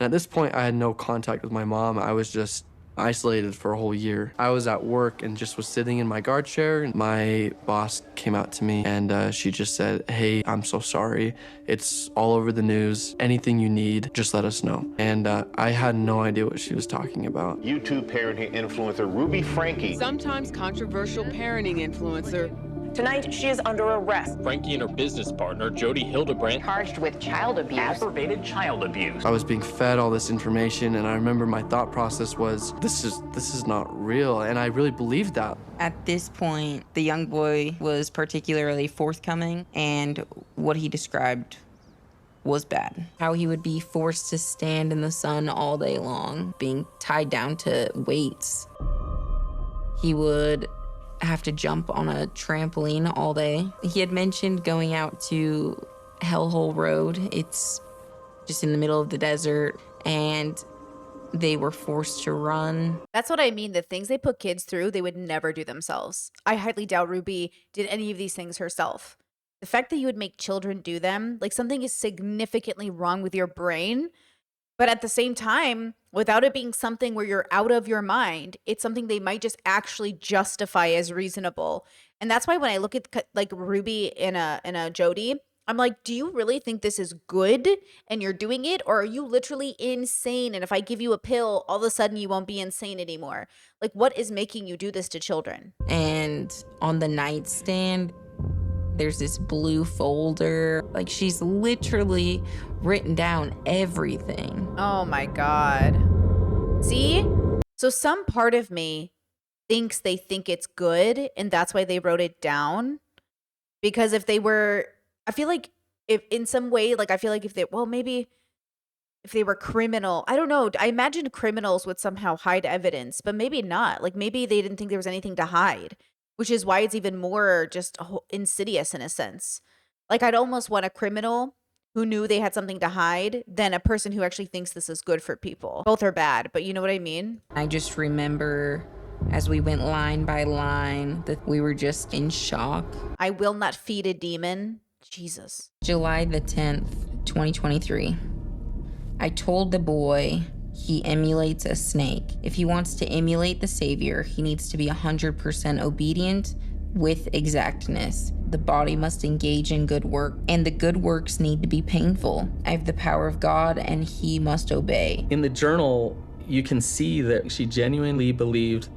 And at this point, I had no contact with my mom. I was just isolated for a whole year. I was at work and just was sitting in my guard chair. My boss came out to me and she just said, "Hey, I'm so sorry. It's all over the news. Anything you need, just let us know." And I had no idea what she was talking about. YouTube parenting influencer Ruby Franke. Sometimes controversial parenting influencer. Tonight, she is under arrest. Franke and her business partner, Jodi Hildebrandt, Charged with child abuse. Aggravated child abuse. I was being fed all this information, and I remember my thought process was, this is not real, and I really believed that. At this point, the young boy was particularly forthcoming, and what he described was bad. How he would be forced to stand in the sun all day long, being tied down to weights. He would have to jump on a trampoline all day. He had mentioned going out to Hellhole Road. It's just in the middle of the desert, and they were forced to run. That's what I mean. The things they put kids through, they would never do themselves. I highly doubt Ruby did any of these things herself. The fact that you would make children do them, like something is significantly wrong with your brain. But at the same time, without it being something where you're out of your mind, it's something they might just actually justify as reasonable. And that's why when I look at like Ruby and a Jodi, I'm like, do you really think this is good and you're doing it? Or are you literally insane? And if I give you a pill, all of a sudden you won't be insane anymore. Like, what is making you do this to children? And on the nightstand, there's this blue folder. Like, she's literally written down everything. Oh my God. See? So some part of me thinks they think it's good and that's why they wrote it down. Because if they were, I feel like if in some way, like I feel like if they, well, maybe if they were criminal, I don't know. I imagine criminals would somehow hide evidence, but maybe not. Like maybe they didn't think there was anything to hide, which is why it's even more just insidious in a sense. Like I'd almost want a criminal who knew they had something to hide than a person who actually thinks this is good for people. Both are bad, but you know what I mean? I just remember as we went line by line that we were just in shock. I will not feed a demon. Jesus. July the 10th, 2023. I told the boy he emulates a snake. If he wants to emulate the Savior, he needs to be 100% obedient with exactness. The body must engage in good work, and the good works need to be painful. I have the power of God, and he must obey. In the journal, you can see that she genuinely believed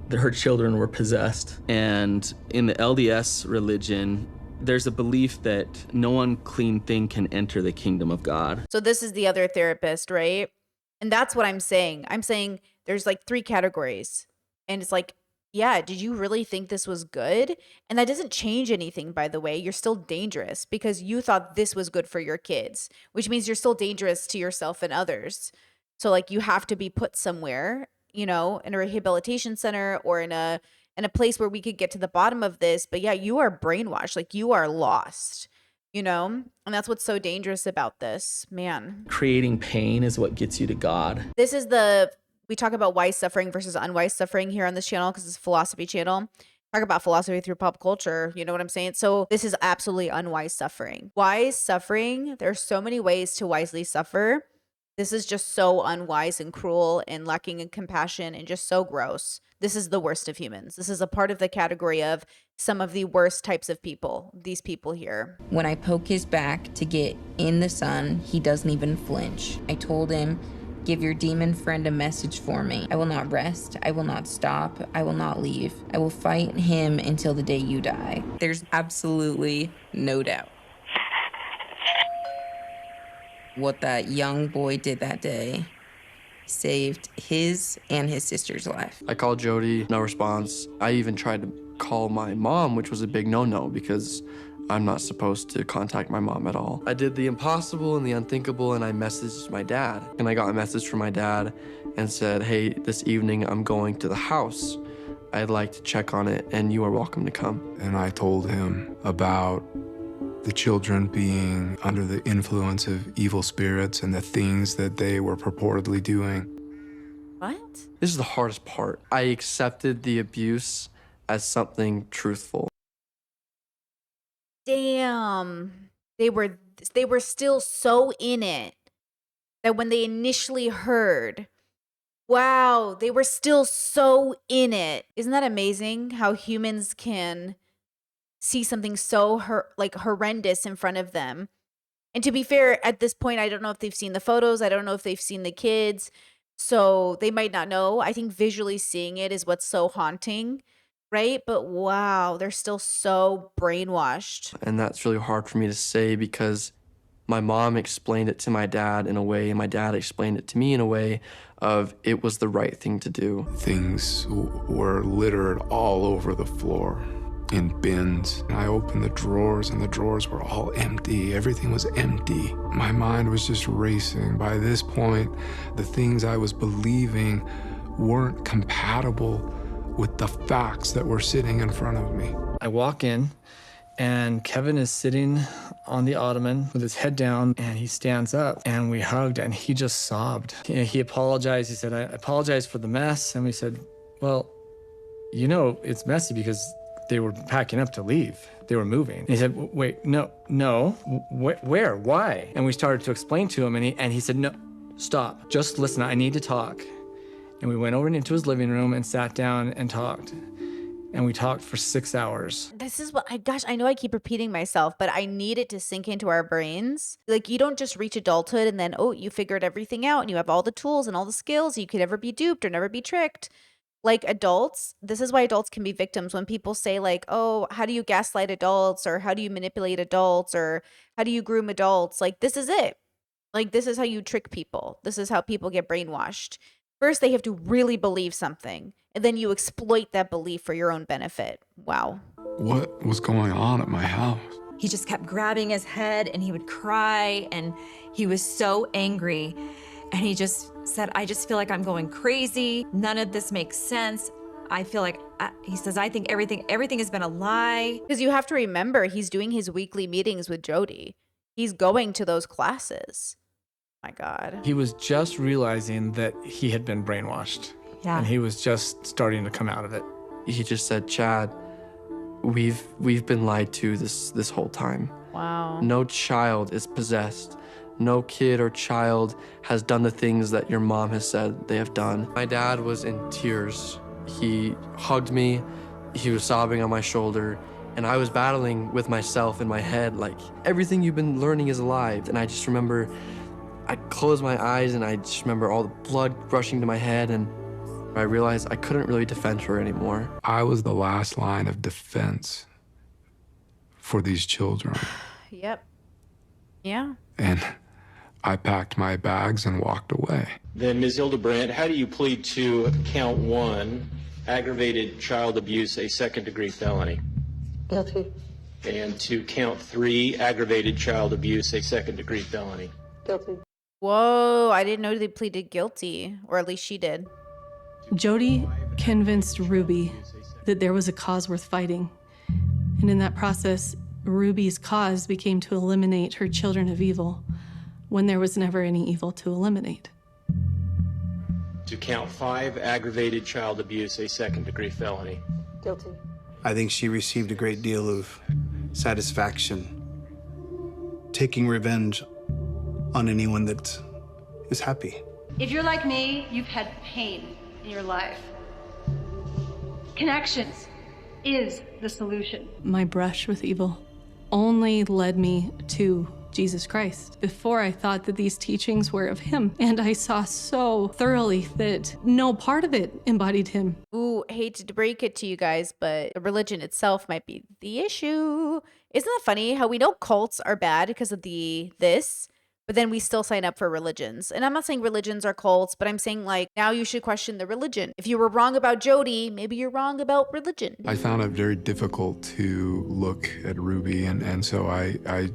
that her children were possessed. And in the LDS religion, there's a belief that no unclean thing can enter the kingdom of God. So this is the other therapist, right? And that's what I'm saying. I'm saying there's like 3 categories. And it's like, yeah, did you really think this was good? And that doesn't change anything, by the way. You're still dangerous because you thought this was good for your kids, which means you're still dangerous to yourself and others. So like you have to be put somewhere, you know, in a rehabilitation center or in a place where we could get to the bottom of this. But yeah, you are brainwashed, like you are lost, you know? And that's what's so dangerous about this, man. Creating pain is what gets you to God. This is we talk about wise suffering versus unwise suffering here on this channel because it's a philosophy channel. Talk about philosophy through pop culture, you know what I'm saying? So this is absolutely unwise suffering. Wise suffering, there's so many ways to wisely suffer. This is just so unwise and cruel and lacking in compassion and just so gross. This is the worst of humans. This is a part of the category of some of the worst types of people, these people here. When I poke his back to get in the sun, he doesn't even flinch. I told him, give your demon friend a message for me. I will not rest. I will not stop. I will not leave. I will fight him until the day you die. There's absolutely no doubt what that young boy did that day saved his and his sister's life. I called Jodi, no response. I even tried to call my mom, which was a big no-no because I'm not supposed to contact my mom at all. I did the impossible and the unthinkable, and I messaged my dad. And I got a message from my dad and said, "Hey, this evening I'm going to the house. I'd like to check on it, and you are welcome to come." And I told him about the children being under the influence of evil spirits and the things that they were purportedly doing. What? This is the hardest part. I accepted the abuse as something truthful. Damn. They were still so in it. that when they initially heard, wow, they were still so in it. Isn't that amazing how humans can see something so horrendous in front of them? And to be fair, at this point, I don't know if they've seen the photos. I don't know if they've seen the kids. So they might not know. I think visually seeing it is what's so haunting, right? But wow, they're still so brainwashed. And that's really hard for me to say because my mom explained it to my dad in a way, and my dad explained it to me in a way of it was the right thing to do. Things were littered all over the floor in bins. I opened the drawers and the drawers were all empty. Everything was empty. My mind was just racing. By this point, the things I was believing weren't compatible with the facts that were sitting in front of me. I walk in and Kevin is sitting on the ottoman with his head down, and he stands up and we hugged and he just sobbed. He apologized. He said, I apologize for the mess. And we said, well, you know, it's messy because they were packing up to leave. They were moving. And he said, wait, no, where, why? And we started to explain to him, and he said, no, stop, just listen, I need to talk. And we went over into his living room and sat down and talked. And we talked for 6 hours. This is what, I know I keep repeating myself, but I need it to sink into our brains. Like, you don't just reach adulthood and then, you figured everything out and you have all the tools and all the skills. You could never be duped or never be tricked. Like, adults, this is why adults can be victims. When people say like, oh, how do you gaslight adults, or how do you manipulate adults, or how do you groom adults? Like, this is it. Like, this is how you trick people. This is how people get brainwashed. First, they have to really believe something, and then you exploit that belief for your own benefit. Wow. What was going on at my house? He just kept grabbing his head and he would cry and he was so angry. And he just said, I just feel like I'm going crazy. None of this makes sense. I feel like, he says, I think everything has been a lie. Because you have to remember, he's doing his weekly meetings with Jodi. He's going to those classes. My God. He was just realizing that he had been brainwashed. Yeah. And he was just starting to come out of it. He just said, Chad, we've been lied to this whole time. Wow. No child is possessed. No kid or child has done the things that your mom has said they have done. My dad was in tears. He hugged me. He was sobbing on my shoulder. And I was battling with myself in my head, like, everything you've been learning is a lie. And I just remember, I closed my eyes and I just remember all the blood rushing to my head, and I realized I couldn't really defend her anymore. I was the last line of defense for these children. Yep. Yeah. And I packed my bags and walked away. Then, Ms. Hildebrandt, how do you plead to count 1, aggravated child abuse, a second-degree felony? Guilty. And to count 3, aggravated child abuse, a second-degree felony? Guilty. Whoa, I didn't know they pleaded guilty, or at least she did. Jodi convinced Ruby that there was a cause worth fighting. And in that process, Ruby's cause became to eliminate her children of evil when there was never any evil to eliminate. To count 5, aggravated child abuse, a second-degree felony? Guilty. I think she received a great deal of satisfaction taking revenge on anyone that is happy. If you're like me, you've had pain in your life. Connections is the solution. My brush with evil only led me to Jesus Christ. Before, I thought that these teachings were of him, and I saw so thoroughly that no part of it embodied him. Ooh, hate to break it to you guys, but the religion itself might be the issue. Isn't that funny how we know cults are bad because of this, but then we still sign up for religions? And I'm not saying religions are cults, but I'm saying, like, now you should question the religion. If you were wrong about Jodi, maybe you're wrong about religion. I found it very difficult to look at Ruby, and so I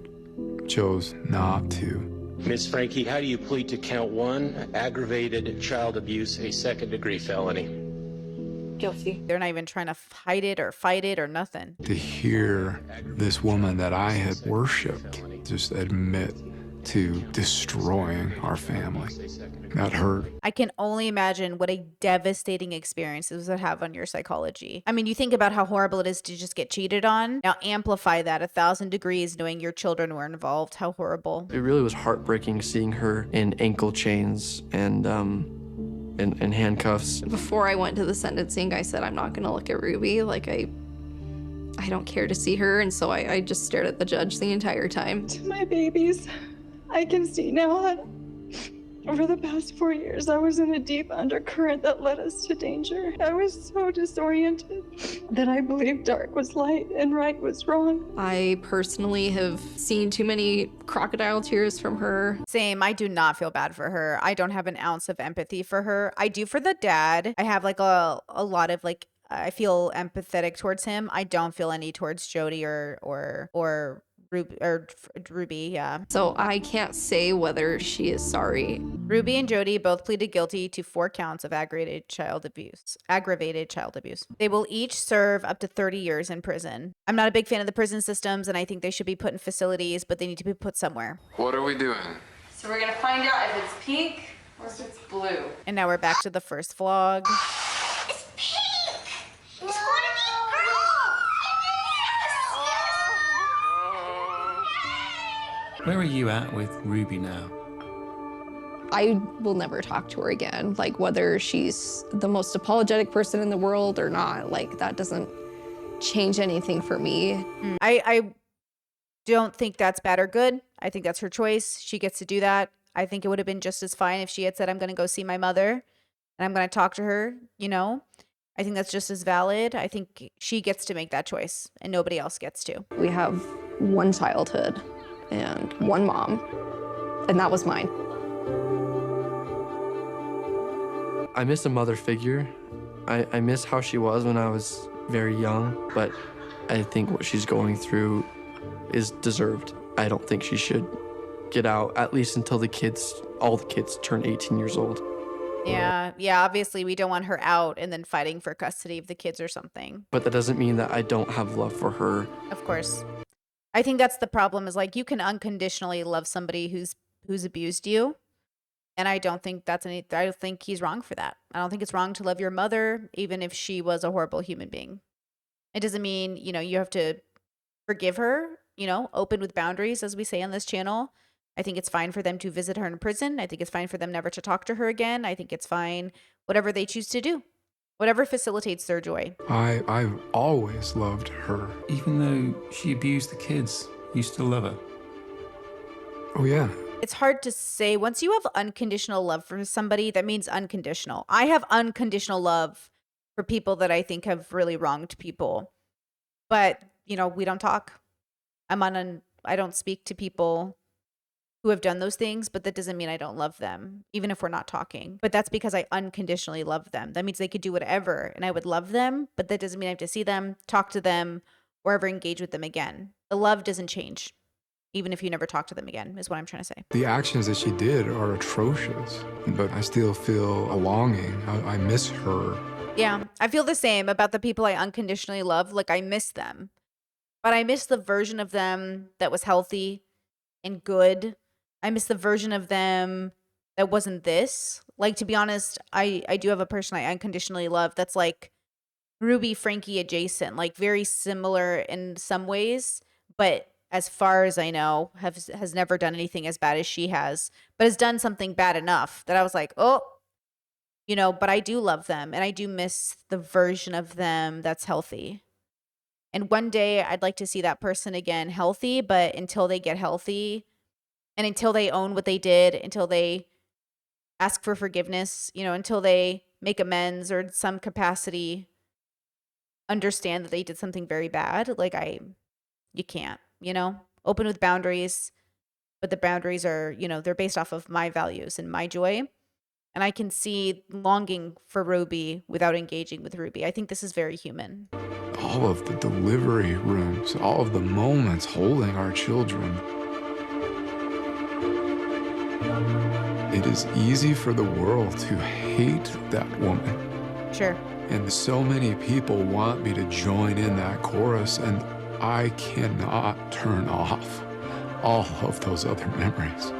chose not to. Ms. Franke, how do you plead to count 1, aggravated child abuse, a second-degree felony? Guilty. They're not even trying to hide it or fight it or nothing. To hear this woman that I had worshipped just admit to destroying our family. That hurt. I can only imagine what a devastating experience this would have on your psychology. I mean, you think about how horrible it is to just get cheated on. Now amplify that 1,000 degrees knowing your children were involved. How horrible. It really was heartbreaking seeing her in ankle chains and handcuffs. Before I went to the sentencing, I said I'm not gonna look at Ruby. Like I don't care to see her, and so I just stared at the judge the entire time. To my babies, I can see now that over the past 4 years, I was in a deep undercurrent that led us to danger. I was so disoriented that I believed dark was light and right was wrong. I personally have seen too many crocodile tears from her. Same. I do not feel bad for her. I don't have an ounce of empathy for her. I do for the dad. I have like a lot of like, I feel empathetic towards him. I don't feel any towards Jodi or Ruby, yeah. So I can't say whether she is sorry. Ruby and Jodi both pleaded guilty to 4 counts of aggravated child abuse. They will each serve up to 30 years in prison. I'm not a big fan of the prison systems, and I think they should be put in facilities, but they need to be put somewhere. What are we doing? So we're gonna find out if it's pink or if it's blue. And now we're back to the first vlog. Where are you at with Ruby now? I will never talk to her again. Like whether she's the most apologetic person in the world or not, like that doesn't change anything for me. I don't think that's bad or good. I think that's her choice. She gets to do that. I think it would have been just as fine if she had said, I'm going to go see my mother and I'm going to talk to her, you know? I think that's just as valid. I think she gets to make that choice and nobody else gets to. We have one childhood and one mom, and that was mine. I miss a mother figure. I miss how she was when I was very young, but I think what she's going through is deserved. I don't think she should get out, at least until all the kids turn 18 years old. Yeah, obviously we don't want her out and then fighting for custody of the kids or something. But that doesn't mean that I don't have love for her. Of course. I think that's the problem is like you can unconditionally love somebody who's abused you. And I don't think I don't think he's wrong for that. I don't think it's wrong to love your mother, even if she was a horrible human being. It doesn't mean, you have to forgive her, open with boundaries, as we say on this channel. I think it's fine for them to visit her in prison. I think it's fine for them never to talk to her again. I think it's fine, whatever they choose to do, whatever facilitates their joy. I've always loved her. Even though she abused the kids, you still love her? Oh, yeah. It's hard to say. Once you have unconditional love for somebody, that means unconditional. I have unconditional love for people that I think have really wronged people. But, we don't talk. I don't speak to people who have done those things, but that doesn't mean I don't love them, even if we're not talking. But that's because I unconditionally love them. That means they could do whatever, and I would love them, but that doesn't mean I have to see them, talk to them, or ever engage with them again. The love doesn't change, even if you never talk to them again, is what I'm trying to say. The actions that she did are atrocious, but I still feel a longing. I miss her. Yeah, I feel the same about the people I unconditionally love. Like, I miss them. But I miss the version of them that was healthy and good. I miss the version of them that wasn't this. Like, to be honest, I do have a person I unconditionally love that's like Ruby Franke adjacent, like very similar in some ways, but as far as I know, has never done anything as bad as she has, but has done something bad enough that I was like, oh, but I do love them and I do miss the version of them that's healthy. And one day I'd like to see that person again healthy, but until they get healthy and until they own what they did, until they ask for forgiveness, until they make amends or in some capacity understand that they did something very bad, you can't, open with boundaries, but the boundaries are, they're based off of my values and my joy. And I can see longing for Ruby without engaging with Ruby. I think this is very human. All of the delivery rooms, all of the moments holding our children. It is easy for the world to hate that woman. Sure. And so many people want me to join in that chorus, and I cannot turn off. all of those other memories.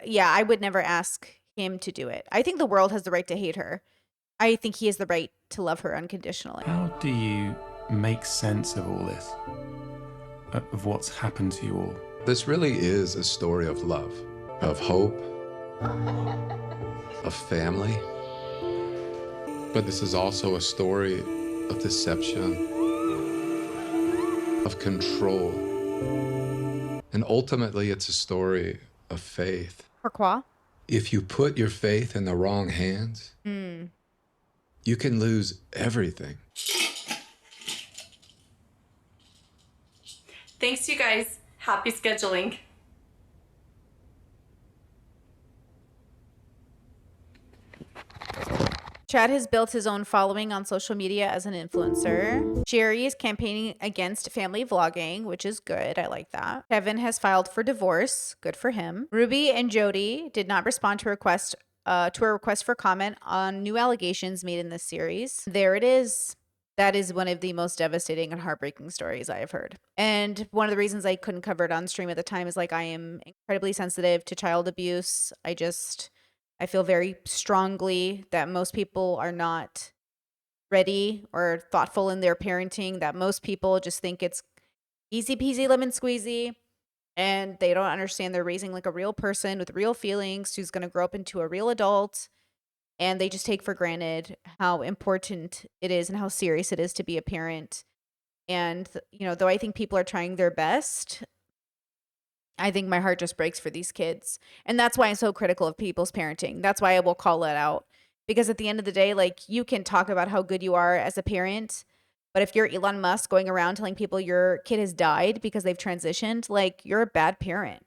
Yeah, I would never ask him to do it. I think the world has the right to hate her. I think he has the right to love her unconditionally. How do you make sense of all this? Of what's happened to you all? This really is a story of love, of hope, of family. But this is also a story of deception, of control. And ultimately, it's a story of faith. Pourquoi? If you put your faith in the wrong hands, you can lose everything. Thanks, you guys. Happy scheduling. Chad has built his own following on social media as an influencer. Jerry is campaigning against family vlogging, which is good. I like that. Kevin has filed for divorce. Good for him. Ruby and Jodi did not respond to a request for comment on new allegations made in this series. There it is. That is one of the most devastating and heartbreaking stories I have heard. And one of the reasons I couldn't cover it on stream at the time is like I am incredibly sensitive to child abuse. I feel very strongly that most people are not ready or thoughtful in their parenting, that most people just think it's easy peasy lemon squeezy, and they don't understand they're raising like a real person with real feelings who's going to grow up into a real adult, and they just take for granted how important it is and how serious it is to be a parent. And, though I think people are trying their best, I think my heart just breaks for these kids. And that's why I'm so critical of people's parenting. That's why I will call it out. Because at the end of the day, like, you can talk about how good you are as a parent, but if you're Elon Musk going around telling people your kid has died because they've transitioned, like, you're a bad parent.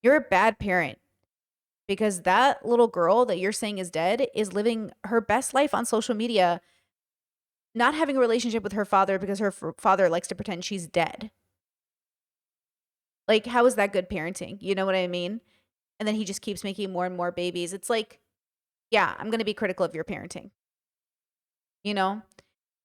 You're a bad parent. Because that little girl that you're saying is dead is living her best life on social media, not having a relationship with her father because her father likes to pretend she's dead. Like, how is that good parenting? You know what I mean? And then he just keeps making more and more babies. It's like, yeah, I'm going to be critical of your parenting. And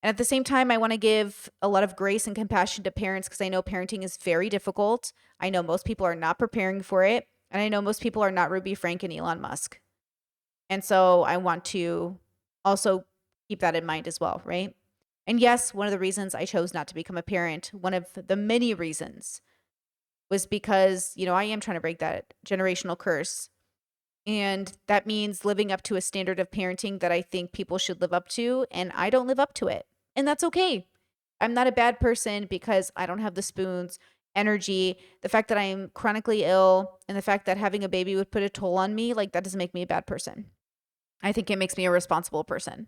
at the same time, I want to give a lot of grace and compassion to parents because I know parenting is very difficult. I know most people are not preparing for it. And I know most people are not Ruby, Frank, and Elon Musk. And so I want to also keep that in mind as well, right? And yes, one of the reasons I chose not to become a parent, one of the many reasons, was because, I am trying to break that generational curse. And that means living up to a standard of parenting that I think people should live up to. And I don't live up to it. And that's okay. I'm not a bad person because I don't have the spoons, energy, the fact that I'm chronically ill, and the fact that having a baby would put a toll on me. Like, that doesn't make me a bad person. I think it makes me a responsible person.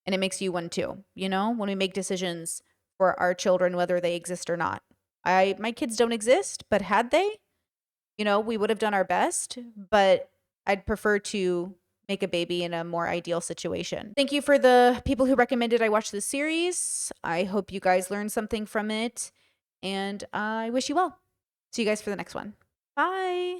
And it makes you one too, when we make decisions for our children, whether they exist or not. My kids don't exist, but had they, we would have done our best, but I'd prefer to make a baby in a more ideal situation. Thank you for the people who recommended I watch this series. I hope you guys learned something from it, and I wish you well. See you guys for the next one. Bye.